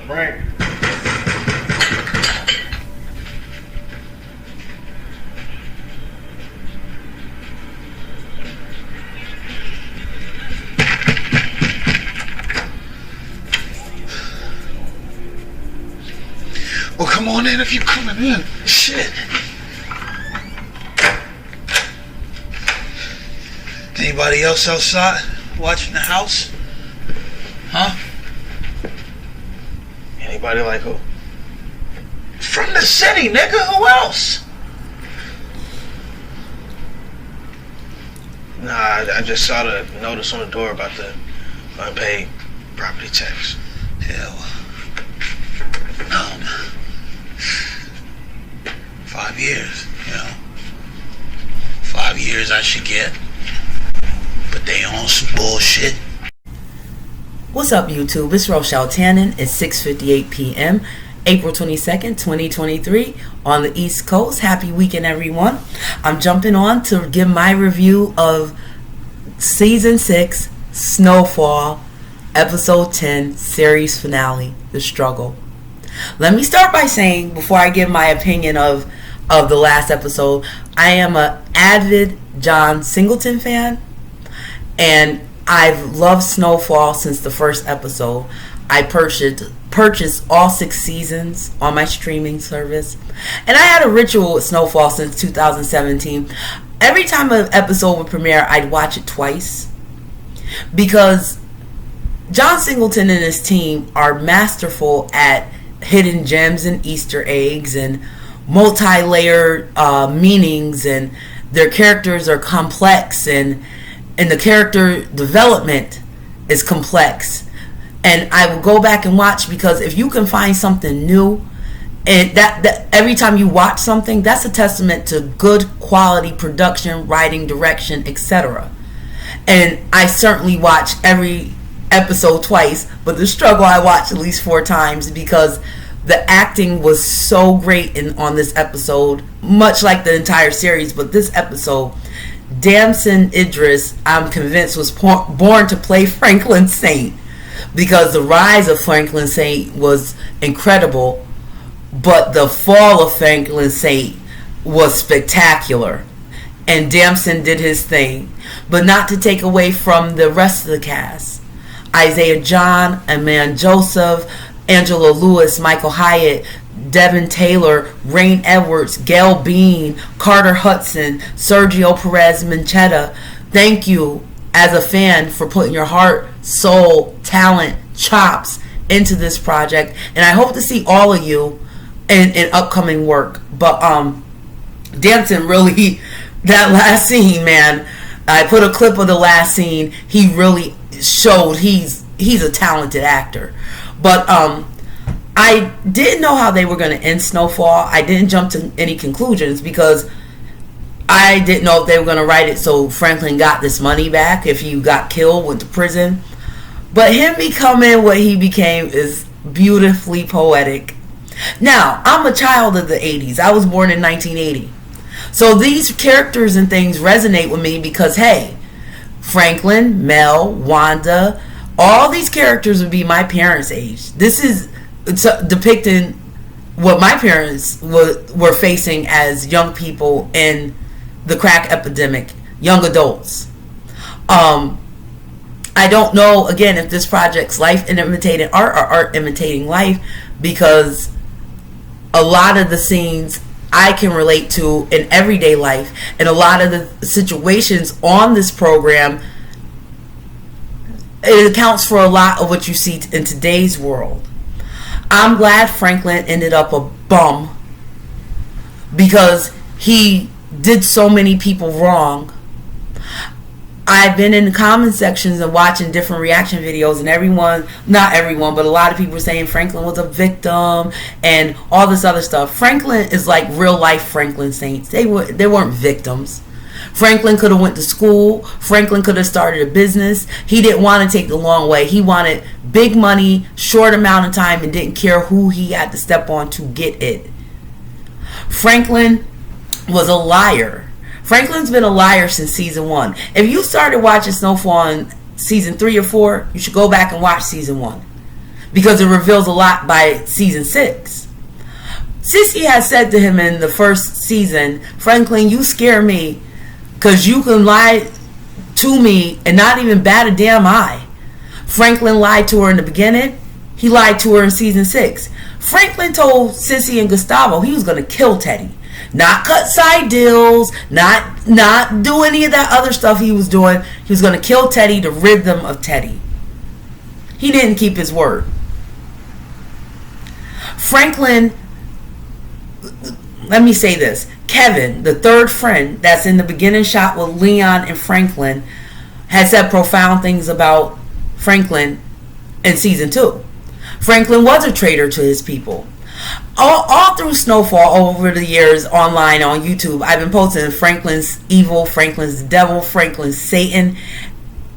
Frank. Well, come on in if you're coming in. Shit. Anybody else outside watching the house? Huh? Anybody like who? From the city, nigga. Who else? Nah, I just saw the notice on the door about the unpaid property tax. Hell. 5 years, 5 years I should get. But they on some bullshit. What's up, YouTube? It's Rochelle Tannen. It's 6:58 p.m. April 22nd, 2023 on the East Coast. Happy weekend, everyone. I'm jumping on to give my review of Season 6, Snowfall, Episode 10, Series Finale, The Struggle. Let me start by saying, before I give my opinion of the last episode, I am an avid John Singleton fan, and I've loved Snowfall since the first episode. I purchased all 6 seasons on my streaming service, and I had a ritual with Snowfall since 2017. Every time an episode would premiere, I'd watch it twice, because John Singleton and his team are masterful at hidden gems and Easter eggs and multi-layered meanings, and their characters are complex, and the character development is complex. And I will go back and watch, because if you can find something new, and that every time you watch something, that's a testament to good quality production, writing, direction, etc. And I certainly watch every episode twice, but The Struggle I watched at least 4 times, because the acting was so great on this episode, much like the entire series. But this episode, Damson Idris, I'm convinced, was born to play Franklin Saint, because the rise of Franklin Saint was incredible, but the fall of Franklin Saint was spectacular. And Damson did his thing, but not to take away from the rest of the cast. Isaiah John, Aman Joseph, Angela Lewis, Michael Hyatt, Devin Taylor, Rain Edwards, Gail Bean, Carter Hudson, Sergio Perez Manchetta. Thank you as a fan for putting your heart, soul, talent, chops into this project, and I hope to see all of you in upcoming work. But Damson really, that last scene, man, I put a clip of the last scene. He really showed he's a talented actor. But I didn't know how they were going to end Snowfall. I didn't jump to any conclusions, because I didn't know if they were going to write it so Franklin got this money back if he got killed, went to prison. But him becoming what he became is beautifully poetic. Now, I'm a child of the 80s. I was born in 1980. So these characters and things resonate with me because, hey, Franklin, Mel, Wanda, all these characters would be my parents' age. This is depicting what my parents were facing as young people in the crack epidemic, young adults. I don't know, again, if this project's life imitating art or art imitating life, because a lot of the scenes I can relate to in everyday life, and a lot of the situations on this program, it accounts for a lot of what you see in today's world. I'm glad Franklin ended up a bum, because he did so many people wrong. I've been in the comment sections and watching different reaction videos, and everyone, not everyone, but a lot of people were saying Franklin was a victim and all this other stuff. Franklin is like real life Franklin Saints. They weren't victims. Franklin could have went to school. Franklin could have started a business. He didn't want to take the long way. He wanted big money, short amount of time, and didn't care who he had to step on to get it. Franklin was a liar. Franklin's been a liar since season 1. If you started watching Snowfall in season 3 or 4, you should go back and watch season 1, because it reveals a lot by season 6. Sissy has said to him in the first season, Franklin, you scare me because you can lie to me and not even bat a damn eye. Franklin lied to her in the beginning. He lied to her in season 6. Franklin told Sissy and Gustavo he was going to kill Teddy. Not cut side deals, not do any of that other stuff he was doing. He was going to kill Teddy to rid them of Teddy. He didn't keep his word. Franklin, let me say this. Kevin, the third friend that's in the beginning shot with Leon and Franklin, had said profound things about Franklin in season 2. Franklin was a traitor to his people. All through Snowfall over the years online on YouTube, I've been posting Franklin's evil, Franklin's devil, Franklin's Satan,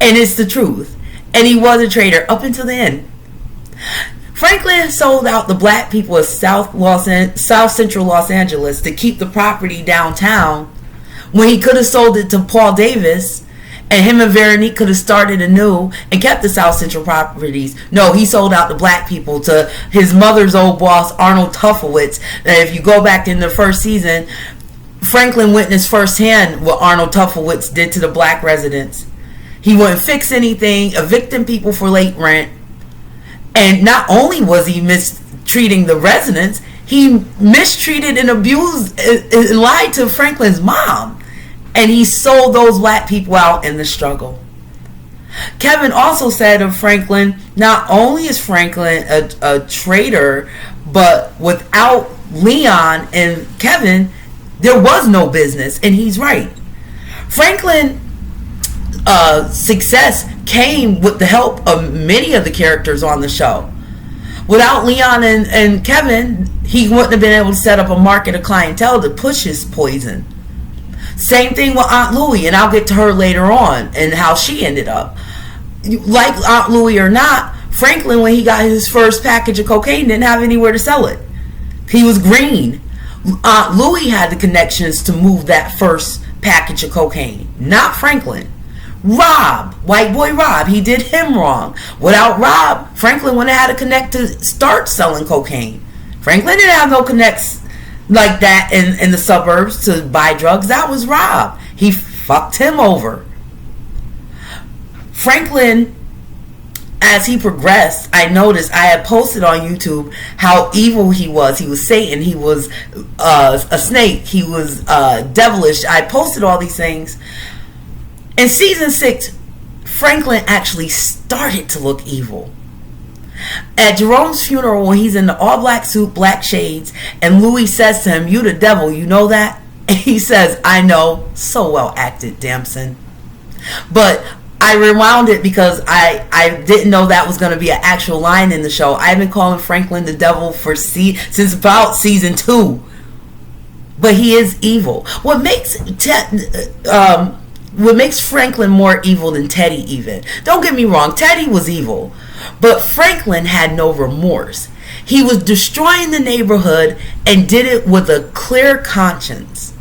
and it's the truth. And he was a traitor up until the end. Franklin sold out the black people of South Central Los Angeles to keep the property downtown when he could have sold it to Paul Davis, and him and Veronique could have started anew and kept the South Central properties. No, he sold out the black people to his mother's old boss, Arnold Tuffowitz. And if you go back in the first season, Franklin witnessed firsthand what Arnold Tuffowitz did to the black residents. He wouldn't fix anything, evicting people for late rent. And not only was he mistreating the residents, he mistreated and abused and lied to Franklin's mom. And he sold those black people out in the struggle. Kevin also said of Franklin, not only is Franklin a traitor, but without Leon and Kevin, there was no business. And he's right. Franklin's success came with the help of many of the characters on the show. Without Leon and Kevin, he wouldn't have been able to set up a market of clientele to push his poison. Same thing with Aunt Louie, and I'll get to her later on and how she ended up. Like Aunt Louie or not, Franklin, when he got his first package of cocaine, didn't have anywhere to sell it. He was green. Aunt Louie had the connections to move that first package of cocaine, not Franklin. Rob, white boy Rob, he did him wrong. Without Rob, Franklin wouldn't have had to connect to start selling cocaine. Franklin didn't have no connects like that in the suburbs to buy drugs. That was Rob. He fucked him over. Franklin, as he progressed, I noticed I had posted on YouTube how evil he was. He was Satan. He was a snake. He was devilish. I posted all these things. In season 6, Franklin actually started to look evil. At Jerome's funeral, when he's in the all-black suit, black shades, and Louis says to him, "You the devil, you know that?" And he says, "I know." So well acted, Damson. But I rewound it because I didn't know that was going to be an actual line in the show. I've been calling Franklin the devil since about season 2. But he is evil. What makes Franklin more evil than Teddy even? Don't get me wrong, Teddy was evil. But Franklin had no remorse. He was destroying the neighborhood and did it with a clear conscience.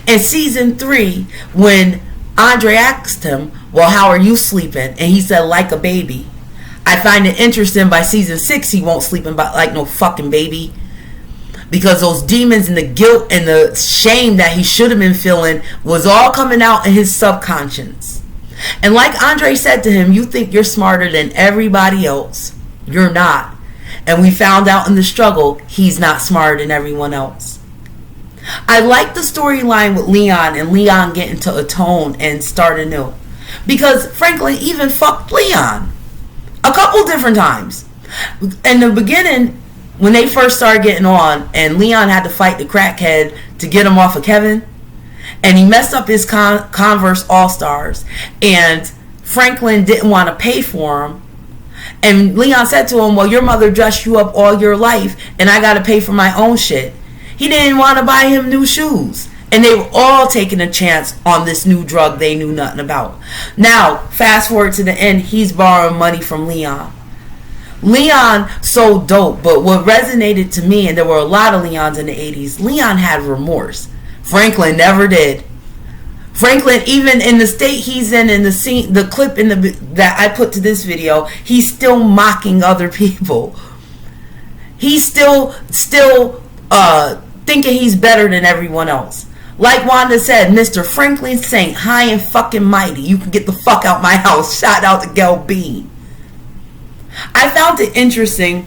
In season 3, when Andre asked him, "Well, how are you sleeping?" and he said, "Like a baby." I find it interesting by season 6 he won't sleep like no fucking baby. Because those demons and the guilt and the shame that he should have been feeling was all coming out in his subconscious. And like Andre said to him, "You think you're smarter than everybody else. You're not." And we found out in the struggle, he's not smarter than everyone else. I like the storyline with Leon and Leon getting to atone and start anew. Because Franklin even fucked Leon a couple different times. In the beginning, when they first started getting on and Leon had to fight the crackhead to get him off of Kevin, and he messed up his Converse All-Stars, and Franklin didn't want to pay for them, and Leon said to him, "Well, your mother dressed you up all your life and I got to pay for my own shit." He didn't want to buy him new shoes, and they were all taking a chance on this new drug they knew nothing about. Now fast forward to the end, he's borrowing money from Leon. Leon so dope, but what resonated to me, and there were a lot of Leons in the 80s, Leon had remorse. Franklin never did. Franklin, even in the state he's in the scene, the clip that I put to this video, he's still mocking other people He's still thinking he's better than everyone else. Like Wanda said, Mr. Franklin Saint, high and fucking mighty. You can get the fuck out my house. Shout out to Gel Bean. I found it interesting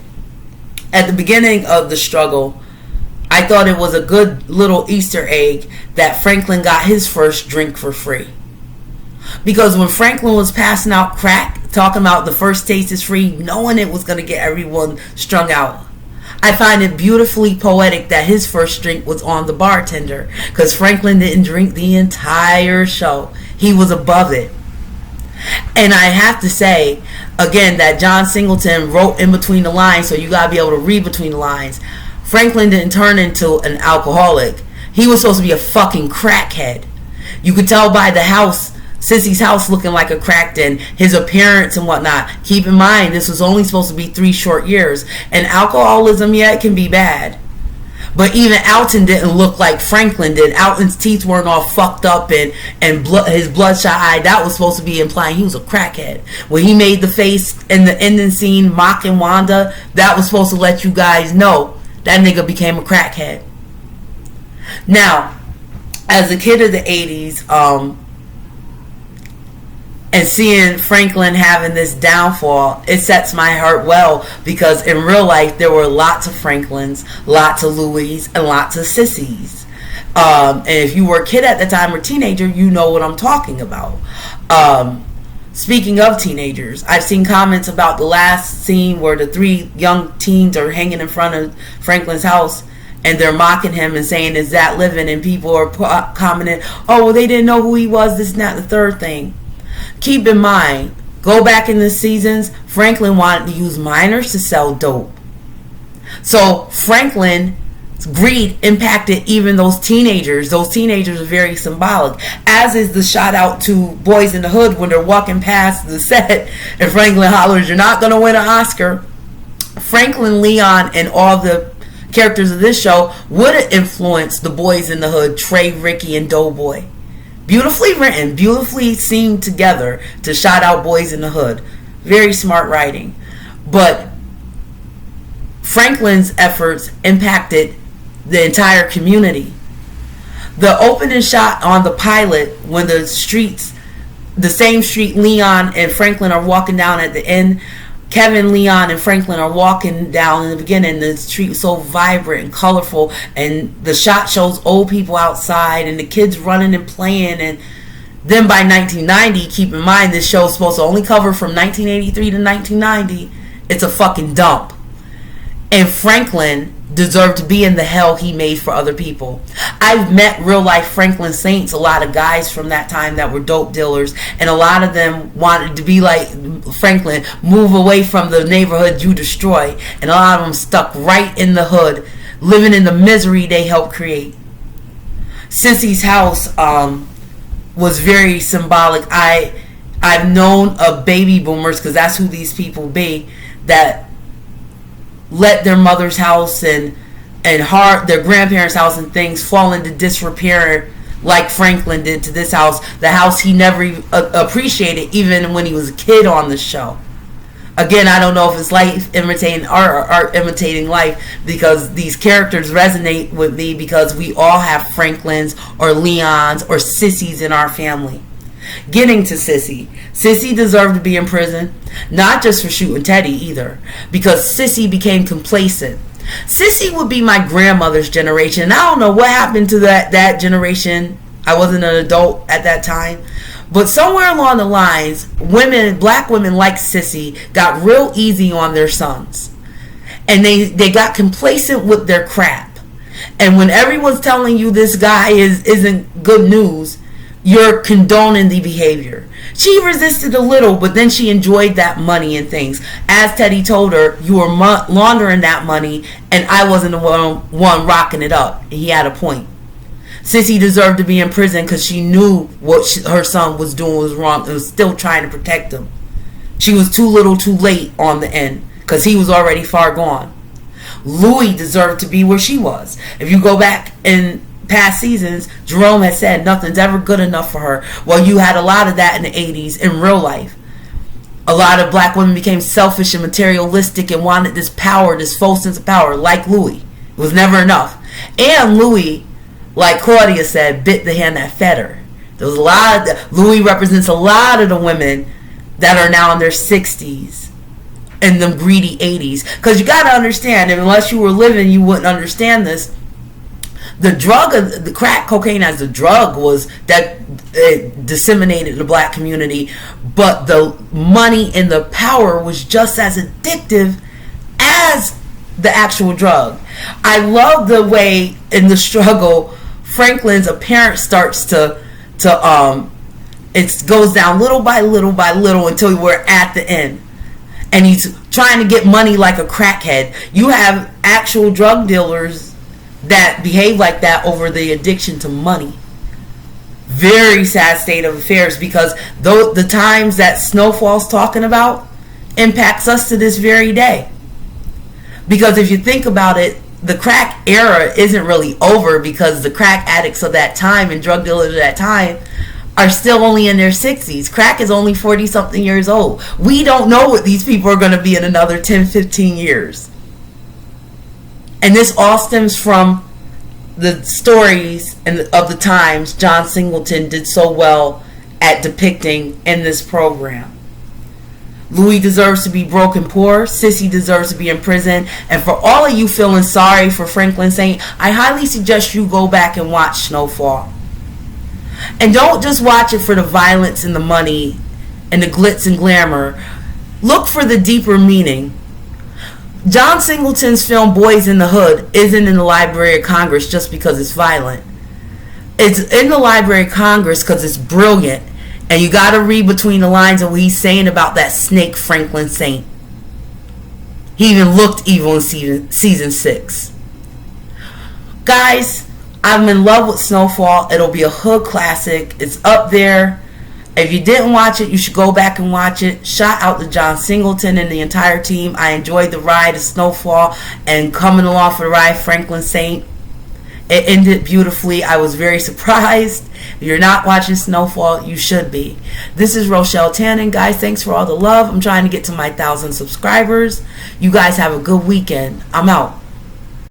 at the beginning of the struggle. I thought it was a good little Easter egg that Franklin got his first drink for free. Because when Franklin was passing out crack, talking about the first taste is free, knowing it was going to get everyone strung out, I find it beautifully poetic that his first drink was on the bartender. Because Franklin didn't drink the entire show. He was above it. And I have to say, again, that John Singleton wrote in between the lines, so you got to be able to read between the lines. Franklin didn't turn into an alcoholic. He was supposed to be a fucking crackhead. You could tell by the house, Sissy's house, looking like a crack den, his appearance and whatnot. Keep in mind, this was only supposed to be 3 short years. And alcoholism, yeah, it can be bad. But even Alton didn't look like Franklin did. Alton's teeth weren't all fucked up and his bloodshot eye. That was supposed to be implying he was a crackhead. When he made the face in the ending scene mocking Wanda, that was supposed to let you guys know that nigga became a crackhead. Now, as a kid of the 80s, and seeing Franklin having this downfall, it sets my heart well, because in real life there were lots of Franklins, lots of Louis, and lots of sissies. And if you were a kid at the time or teenager, you know what I'm talking about. Speaking of teenagers, I've seen comments about the last scene where the 3 young teens are hanging in front of Franklin's house and they're mocking him and saying, is that living? And people are commenting, oh, well, they didn't know who he was, this and that, the third thing. Keep in mind, go back in the seasons, Franklin wanted to use minors to sell dope. So Franklin's greed impacted even those teenagers. Those teenagers are very symbolic. As is the shout out to Boys in the Hood when they're walking past the set and Franklin hollers, you're not going to win an Oscar. Franklin, Leon, and all the characters of this show would have influenced the Boys in the Hood, Trey, Ricky, and Doughboy. Beautifully written, beautifully seamed together to shout out Boys in the Hood. Very smart writing. But Franklin's efforts impacted the entire community. The opening shot on the pilot, when the same street Leon and Franklin are walking down at the end, Kevin, Leon, and Franklin are walking down in the beginning. The street was so vibrant and colorful, and the shot shows old people outside and the kids running and playing. And then by 1990, keep in mind this show is supposed to only cover from 1983 to 1990. It's a fucking dump. And Franklin deserved to be in the hell he made for other people. I've met real life Franklin Saints, a lot of guys from that time that were dope dealers, and a lot of them wanted to be like Franklin, move away from the neighborhood you destroy, and a lot of them stuck right in the hood, living in the misery they helped create. Sissy's house was very symbolic. I've known of baby boomers, because that's who these people be, that let their mother's house and their grandparents' house and things fall into disrepair like Franklin did to this house, the house he never appreciated even when he was a kid on the show. Again, I don't know if it's life imitating art or art imitating life, because these characters resonate with me because we all have Franklins or Leons or sissies in our family. Getting to Sissy. Sissy deserved to be in prison, not just for shooting Teddy either, because Sissy became complacent. Sissy would be my grandmother's generation, and I don't know what happened to that generation. I wasn't an adult at that time, but somewhere along the lines, black women like Sissy got real easy on their sons, and they got complacent with their crap. And when everyone's telling you this guy isn't good news, you're condoning the behavior. She resisted a little, but then she enjoyed that money and things. As Teddy told her, you were laundering that money, and I wasn't the one rocking it up. He had a point. Sissy deserved to be in prison because she knew what her son was doing was wrong and was still trying to protect him. She was too little too late on the end, because he was already far gone. Louie deserved to be where she was. If you go back in past seasons, Jerome had said nothing's ever good enough for her. Well, you had a lot of that in the 80s in real life. A lot of black women became selfish and materialistic and wanted this power, this false sense of power, like Louis. It was never enough. And Louis, like Claudia said, bit the hand that fed her. There was a lot of, Louis represents a lot of the women that are now in their 60s and them greedy 80s. Because you got to understand, unless you were living, you wouldn't understand this. The drug, the crack cocaine as a drug was that it disseminated the black community, but the money and the power was just as addictive as the actual drug. I love the way in the struggle Franklin's appearance starts to it goes down little by little by little until we're at the end, and he's trying to get money like a crackhead. You have actual drug dealers that behave like that over the addiction to money. Very sad state of affairs, because the times that Snowfall's talking about impacts us to this very day. Because if you think about it, the crack era isn't really over, because the crack addicts of that time and drug dealers of that time are still only in their 60s. Crack is only 40 something years old. We don't know what these people are going to be in another 10, 15 years. And this all stems from the stories and of the times John Singleton did so well at depicting in this program. Louis deserves to be broken poor. Sissy deserves to be in prison. And for all of you feeling sorry for Franklin Saint, I highly suggest you go back and watch Snowfall. And don't just watch it for the violence and the money and the glitz and glamour. Look for the deeper meaning. John Singleton's film Boys in the Hood isn't in the Library of Congress just because it's violent. It's in the Library of Congress because it's brilliant. And you got to read between the lines of what he's saying about that snake Franklin Saint. He even looked evil in season 6. Guys, I'm in love with Snowfall. It'll be a hood classic. It's up there. If you didn't watch it, you should go back and watch it. Shout out to John Singleton and the entire team. I enjoyed the ride of Snowfall and coming along for the ride, Franklin Saint. It ended beautifully. I was very surprised. If you're not watching Snowfall, you should be. This is Rochelle Tannen. Guys, thanks for all the love. I'm trying to get to my 1,000 subscribers. You guys have a good weekend. I'm out.